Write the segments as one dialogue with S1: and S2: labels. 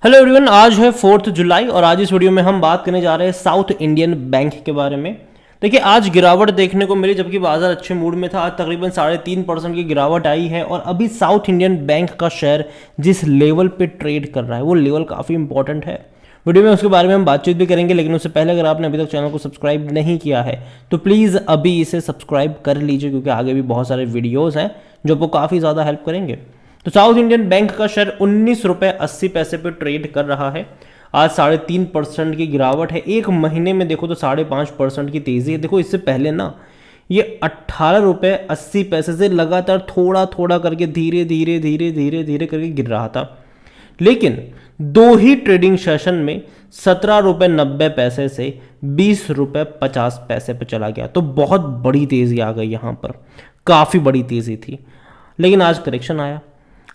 S1: Hello everyone, आज है 4 जुलाई और आज इस वीडियो में हम बात करने जा रहे हैं साउथ इंडियन बैंक के बारे में। देखिए, आज गिरावट देखने को मिली जबकि बाजार अच्छे मूड में था। आज तकरीबन 3.5% की गिरावट आई है और अभी साउथ इंडियन बैंक का शेयर जिस लेवल पे ट्रेड कर रहा है वो लेवल काफ़ी इंपॉर्टेंट है। वीडियो में उसके बारे में हम बातचीत भी करेंगे, लेकिन उससे पहले अगर आपने अभी तक चैनल को सब्सक्राइब नहीं किया है तो प्लीज़ अभी इसे सब्सक्राइब कर लीजिए, क्योंकि आगे भी बहुत सारे वीडियोज़ हैं जो आपको काफ़ी ज़्यादा हेल्प करेंगे। तो साउथ इंडियन बैंक का शेयर 19 रुपये 80 पैसे पे ट्रेड कर रहा है। आज 3.5% की गिरावट है। एक महीने में देखो तो 5.5% की तेजी है। देखो, इससे पहले ना ये 18 रुपये 80 पैसे से लगातार थोड़ा थोड़ा करके धीरे धीरे धीरे धीरे धीरे करके गिर रहा था, लेकिन दो ही ट्रेडिंग सेशन में 17 रुपये 90 पैसे से 20 रुपये 50 पैसे पे चला गया। तो बहुत बड़ी तेजी आ गई यहाँ पर, काफ़ी बड़ी तेजी थी, लेकिन आज करेक्शन आया।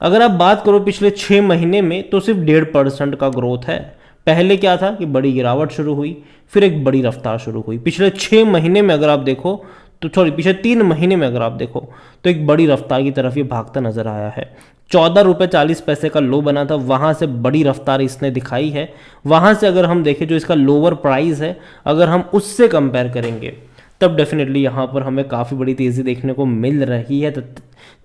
S1: अगर आप बात करो पिछले 6 महीने में तो सिर्फ 1.5% का ग्रोथ है। पहले क्या था कि बड़ी गिरावट शुरू हुई, फिर एक बड़ी रफ्तार शुरू हुई। पिछले 6 महीने में अगर आप देखो तो पिछले 3 महीने में अगर आप देखो तो एक बड़ी रफ्तार की तरफ ये भागता नजर आया है। 14 रुपये 40 पैसे का लो बना था, वहाँ से बड़ी रफ्तार इसने दिखाई है। वहाँ से अगर हम देखें जो इसका लोअर प्राइस है, अगर हम उससे कंपेयर करेंगे तब डेफिनेटली यहाँ पर हमें काफ़ी बड़ी तेज़ी देखने को मिल रही है।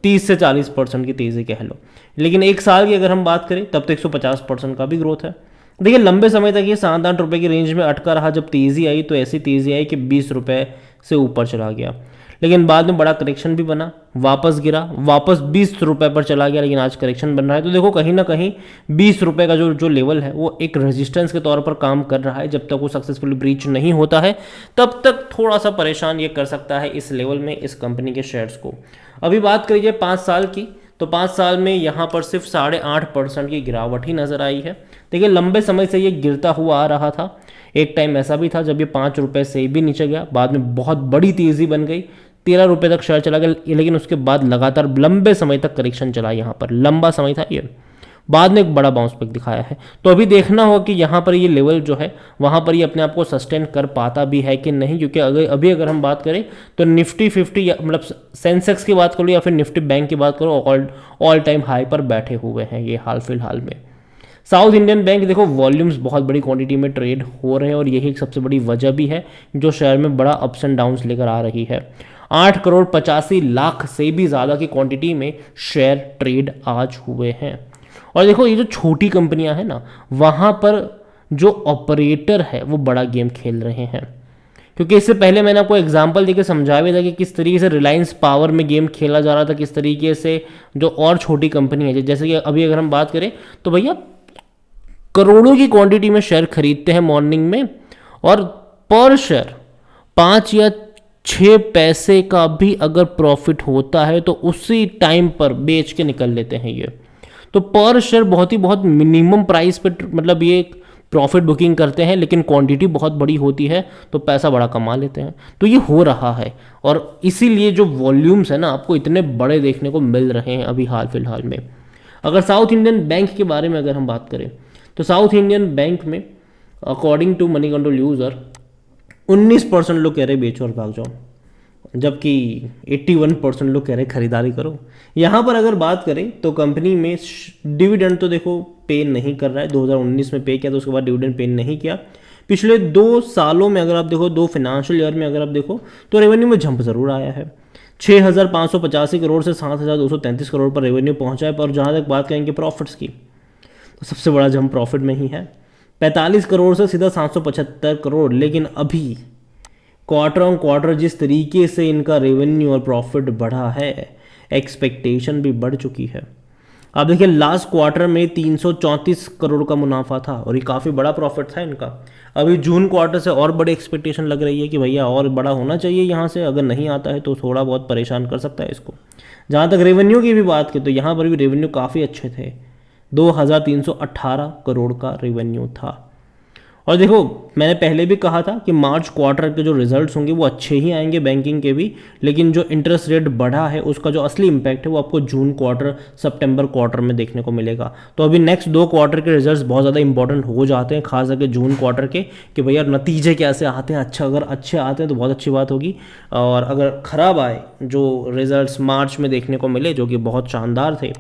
S1: 30 से 40% की तेज़ी कह लो, लेकिन एक साल की अगर हम बात करें तब तो 150% का भी ग्रोथ है। देखिए, लंबे समय तक ये 7-8 रुपये की रेंज में अटका रहा। जब तेज़ी आई तो ऐसी तेज़ी आई कि 20 रुपये से ऊपर चला गया, लेकिन बाद में बड़ा करेक्शन भी बना, वापस गिरा, वापस 20 रुपये पर चला गया, लेकिन आज करेक्शन बन रहा है। तो देखो, कहीं ना कहीं 20 रुपये का जो लेवल है वो एक रेजिस्टेंस के तौर पर काम कर रहा है। जब तक वो सक्सेसफुली ब्रीच नहीं होता है तब तक थोड़ा सा परेशान ये कर सकता है इस लेवल में इस कंपनी के शेयर्स को। अभी बात करिए 5 साल की, तो 5 साल में यहाँ पर सिर्फ 8.5% की गिरावट ही नजर आई है। देखिए, लंबे समय से ये गिरता हुआ आ रहा था। एक टाइम ऐसा भी था जब ये 5 रुपये से भी नीचे गया, बाद में बहुत बड़ी तेज़ी बन गई, 13 रुपये तक शेयर चला गया, लेकिन उसके बाद लगातार लंबे समय तक करेक्शन चला। यहाँ पर लंबा समय था ये, बाद में एक बड़ा बाउंस बैक दिखाया है। तो अभी देखना होगा कि यहाँ पर ये लेवल जो है वहाँ पर ये अपने आप को सस्टेन कर पाता भी है कि नहीं, क्योंकि अगर हम बात करें तो निफ्टी 50 मतलब सेंसेक्स की बात करो या फिर निफ्टी बैंक की बात करो, ऑल टाइम हाई पर बैठे हुए हैं ये हाल फिलहाल में। साउथ इंडियन बैंक देखो, वॉल्यूम्स बहुत बड़ी क्वांटिटी में ट्रेड हो रहे हैं और यही एक सबसे बड़ी वजह भी है जो शेयर में बड़ा अप्स एंड डाउन्स लेकर आ रही है। 8,85,00,000 से भी ज़्यादा की क्वांटिटी में शेयर ट्रेड आज हुए हैं। और देखो, ये जो छोटी कंपनियां हैं ना, वहाँ पर जो ऑपरेटर है वो बड़ा गेम खेल रहे हैं। क्योंकि इससे पहले मैंने आपको एग्जांपल देकर समझाया भी था कि किस तरीके से रिलायंस पावर में गेम खेला जा रहा था, किस तरीके से जो और छोटी कंपनी है, जैसे कि अभी अगर हम बात करें तो भैया करोड़ों की क्वांटिटी में शेयर खरीदते हैं मॉर्निंग में, और पर शेयर 5 या 6 पैसे का भी अगर प्रॉफिट होता है तो उसी टाइम पर बेच के निकल लेते हैं ये। तो पर शेयर बहुत मिनिमम प्राइस पे मतलब ये प्रॉफिट बुकिंग करते हैं, लेकिन क्वांटिटी बहुत बड़ी होती है तो पैसा बड़ा कमा लेते हैं। तो ये हो रहा है और इसीलिए जो वॉल्यूम्स है ना आपको इतने बड़े देखने को मिल रहे हैं अभी हाल फिलहाल में। अगर साउथ इंडियन बैंक के बारे में अगर हम बात करें तो साउथ इंडियन बैंक में according to Moneycontrol user 19% लोग कह रहे बेचो और भाग जाओ, जबकि 81% लोग कह रहे खरीदारी करो। यहाँ पर अगर बात करें तो कंपनी में डिविडेंड तो देखो पे नहीं कर रहा है। 2019 में पे किया तो उसके बाद डिविडेंड पे नहीं किया। पिछले 2 सालों में अगर आप देखो, 2 फाइनेंशियल ईयर में अगर आप देखो तो रेवेन्यू में जंप जरूर आया है। 6,585 करोड़ से 7,233 करोड़ पर रेवेन्यू पहुंचा है। पर जहाँ तक बात करेंगे प्रॉफिट्स की तो सबसे बड़ा जंप प्रॉफिट में ही है, 45 करोड़ से सीधा 775 करोड़। लेकिन अभी क्वार्टर ऑन क्वार्टर जिस तरीके से इनका रेवेन्यू और प्रॉफिट बढ़ा है, एक्सपेक्टेशन भी बढ़ चुकी है। आप देखिए, लास्ट क्वार्टर में 334 करोड़ का मुनाफा था और ये काफ़ी बड़ा प्रॉफिट था इनका। अभी जून क्वार्टर से और बड़ी एक्सपेक्टेशन लग रही है कि भैया और बड़ा होना चाहिए यहाँ से, अगर नहीं आता है तो थोड़ा बहुत परेशान कर सकता है इसको। जहाँ तक रेवेन्यू की भी बात की तो यहाँ पर भी रेवेन्यू काफ़ी अच्छे थे, 2,318 करोड़ का रेवेन्यू था। और देखो, मैंने पहले भी कहा था कि मार्च क्वार्टर के जो रिजल्ट्स होंगे वो अच्छे ही आएंगे बैंकिंग के भी, लेकिन जो इंटरेस्ट रेट बढ़ा है उसका जो असली इम्पैक्ट है वो आपको जून क्वार्टर सितंबर क्वार्टर में देखने को मिलेगा। तो अभी नेक्स्ट 2 क्वार्टर के रिजल्ट्स बहुत ज़्यादा इंपॉर्टेंट हो जाते हैं, खास करके जून क्वार्टर के, कि भैया नतीजे कैसे आते हैं। अगर अच्छे आते हैं तो बहुत अच्छी बात होगी, और अगर ख़राब आए जो रिजल्ट्स मार्च में देखने को मिले जो कि बहुत शानदार थे,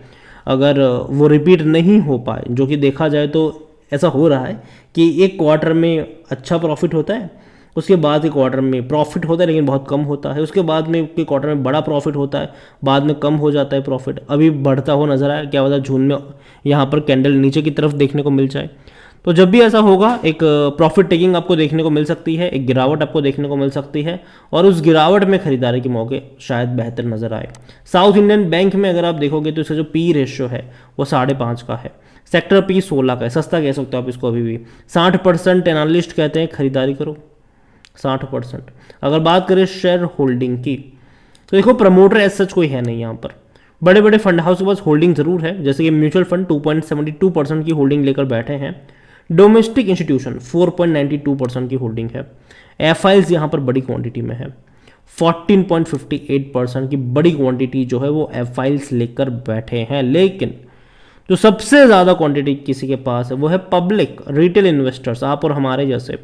S1: अगर वो रिपीट नहीं हो पाए, जो कि देखा जाए तो ऐसा हो रहा है कि एक क्वार्टर में अच्छा प्रॉफिट होता है, उसके बाद के क्वार्टर में प्रॉफिट होता है लेकिन बहुत कम होता है, उसके बाद में के क्वार्टर में बड़ा प्रॉफिट होता है, बाद में कम हो जाता है प्रॉफिट। अभी बढ़ता हुआ नजर आया, क्या पता जून में यहाँ पर कैंडल नीचे की तरफ देखने को मिल जाए। तो जब भी ऐसा होगा एक प्रॉफिट टेकिंग आपको देखने को मिल सकती है, एक गिरावट आपको देखने को मिल सकती है, और उस गिरावट में खरीदारी के मौके शायद बेहतर नजर आए। साउथ इंडियन बैंक में अगर आप देखोगे तो इसका जो पी रेशियो है वो 5.5 का है, सेक्टर पी 16 का है, सस्ता कह सकते हो आप इसको अभी भी। 60% एनालिस्ट कहते हैं खरीदारी करो, 60%। अगर बात करें शेयर होल्डिंग की तो देखो प्रमोटर एज सच कोई है नहीं यहाँ पर। बड़े बड़े फंड हाउस के पास होल्डिंग जरूर है, जैसे कि म्यूचुअल फंड 2.72% की होल्डिंग लेकर बैठे हैं, डोमेस्टिक इंस्टीट्यूशन 4.92% की होल्डिंग है, एफआईएल्स यहाँ पर बड़ी क्वांटिटी में है, 14.58% की बड़ी क्वांटिटी जो है वो एफआईएल्स लेकर बैठे हैं। लेकिन जो सबसे ज़्यादा क्वांटिटी किसी के पास है वो है पब्लिक रिटेल इन्वेस्टर्स, आप और हमारे जैसे,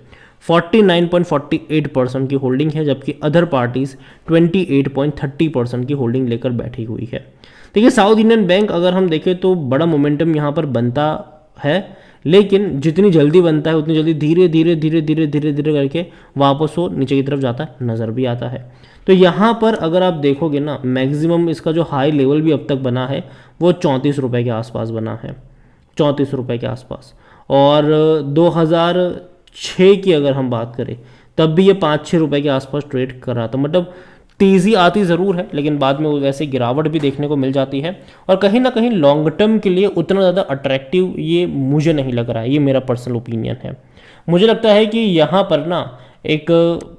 S1: 49.48% की होल्डिंग है, जबकि अदर पार्टीज 28.30% की होल्डिंग लेकर बैठी हुई है। देखिए साउथ इंडियन बैंक अगर हम देखें तो बड़ा मोमेंटम यहाँ पर बनता है, लेकिन जितनी जल्दी बनता है उतनी जल्दी धीरे धीरे धीरे धीरे धीरे धीरे करके वापस वो नीचे की तरफ जाता है, नज़र भी आता है। तो यहाँ पर अगर आप देखोगे ना, मैक्सिमम इसका जो हाई लेवल भी अब तक बना है वो 34 रुपये के आसपास बना है, 34 रुपये के आसपास। और 2006 की अगर हम बात करें तब भी ये 5-6 रुपये के आसपास ट्रेड कर रहा था। मतलब तेज़ी आती ज़रूर है लेकिन बाद में वैसे गिरावट भी देखने को मिल जाती है, और कहीं ना कहीं लॉन्ग टर्म के लिए उतना ज़्यादा अट्रैक्टिव ये मुझे नहीं लग रहा है। ये मेरा पर्सनल ओपिनियन है। मुझे लगता है कि यहाँ पर ना एक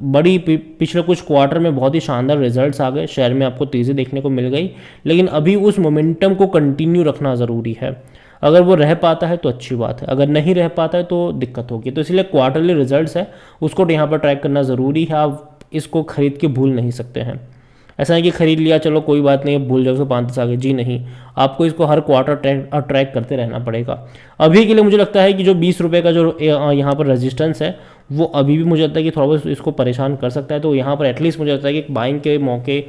S1: बड़ी पिछले कुछ क्वार्टर में बहुत ही शानदार रिजल्ट्स आ गए, शेयर में आपको तेज़ी देखने को मिल गई, लेकिन अभी उस मोमेंटम को कंटिन्यू रखना ज़रूरी है। अगर वो रह पाता है तो अच्छी बात है, अगर नहीं रह पाता है तो दिक्कत होगी। तो इसलिए क्वार्टरली रिजल्ट्स है उसको यहाँ पर ट्रैक करना ज़रूरी है। आप इसको खरीद के भूल नहीं सकते हैं। ऐसा नहीं कि खरीद लिया चलो कोई बात नहीं भूल जाओ उसको 5-10 आगे, जी नहीं, आपको इसको हर क्वार्टर ट्रैक करते रहना पड़ेगा। अभी के लिए मुझे लगता है कि जो 20 रुपये का जो यहाँ पर रेजिस्टेंस है वो अभी भी मुझे लगता है कि थोड़ा बहुत इसको परेशान कर सकता है। तो यहाँ पर एटलीस्ट मुझे लगता है कि बाइंग के मौके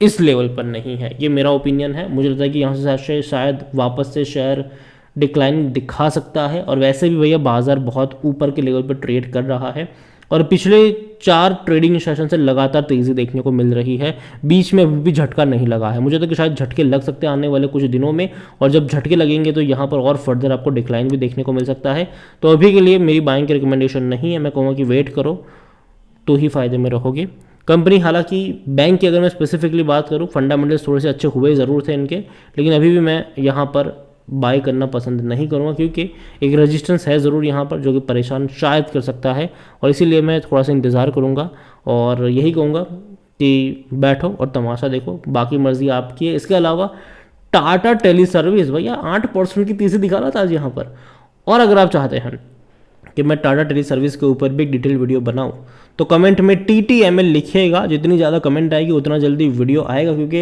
S1: इस लेवल पर नहीं है, ये मेरा ओपिनियन है। मुझे लगता है कि यहाँ से शायद वापस से शेयर डिक्लाइन दिखा सकता है, और वैसे भी भैया बाजार बहुत ऊपर के लेवल पर ट्रेड कर रहा है, और पिछले 4 ट्रेडिंग सेशन से लगातार तेज़ी देखने को मिल रही है। बीच में अभी भी झटका नहीं लगा है, मुझे तो कि शायद झटके लग सकते हैं आने वाले कुछ दिनों में, और जब झटके लगेंगे तो यहाँ पर और फर्दर आपको डिक्लाइन भी देखने को मिल सकता है। तो अभी के लिए मेरी बाइंग की रिकमेंडेशन नहीं है, मैं कहूँगा कि वेट करो तो ही फायदे में रहोगे। कंपनी हालांकि बैंक की अगर मैं स्पेसिफिकली बात करूँ, फंडामेंटल्स थोड़े से अच्छे हुए ज़रूर थे इनके, लेकिन अभी भी मैं यहाँ पर बाय करना पसंद नहीं करूँगा, क्योंकि एक रेजिस्टेंस है ज़रूर यहाँ पर जो कि परेशान शायद कर सकता है, और इसीलिए मैं थोड़ा सा इंतज़ार करूँगा और यही कहूँगा कि बैठो और तमाशा देखो, बाकी मर्जी आपकी है। इसके अलावा टाटा टेली सर्विस भैया 8% की तेज़ी दिखा रहा था आज यहाँ पर, और अगर आप चाहते हैं कि मैं टाटा टेली सर्विस के ऊपर भी एक डिटेल वीडियो बनाऊं तो कमेंट में TTML लिखिएगा। जितनी ज़्यादा कमेंट आएगी उतना जल्दी वीडियो आएगा, क्योंकि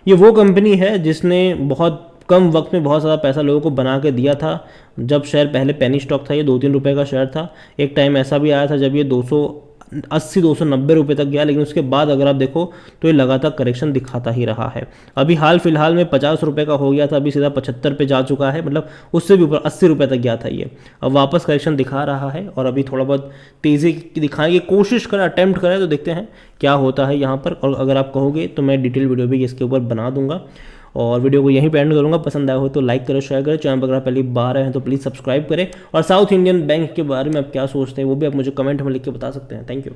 S1: ये वो कंपनी है जिसने बहुत कम वक्त में बहुत ज़्यादा पैसा लोगों को बना के दिया था। जब शेयर पहले पेनी स्टॉक था, ये 2-3 रुपये का शेयर था। एक टाइम ऐसा भी आया था जब ये 280-290 रुपये तक गया, लेकिन उसके बाद अगर आप देखो तो ये लगातार करेक्शन दिखाता ही रहा है। अभी हाल फिलहाल में 50 रुपये का हो गया था, अभी सीधा 75 पे जा चुका है, मतलब उससे भी ऊपर 80 रुपये तक गया था ये। अब वापस करेक्शन दिखा रहा है और अभी थोड़ा बहुत तेज़ी दिखाने की कोशिश करें, अटैम्प्ट करें, तो देखते हैं क्या होता है यहाँ पर। और अगर आप कहोगे तो मैं डिटेल वीडियो भी इसके ऊपर बना दूंगा, और वीडियो को यहीं पे एंड करूंगा। पसंद आया हो तो लाइक करें, शेयर करें, चैनल पर अगर आप पहली बार आए हैं तो प्लीज़ सब्सक्राइब करें, और साउथ इंडियन बैंक के बारे में आप क्या सोचते हैं वो भी आप मुझे कमेंट में लिख के बता सकते हैं। Thank you.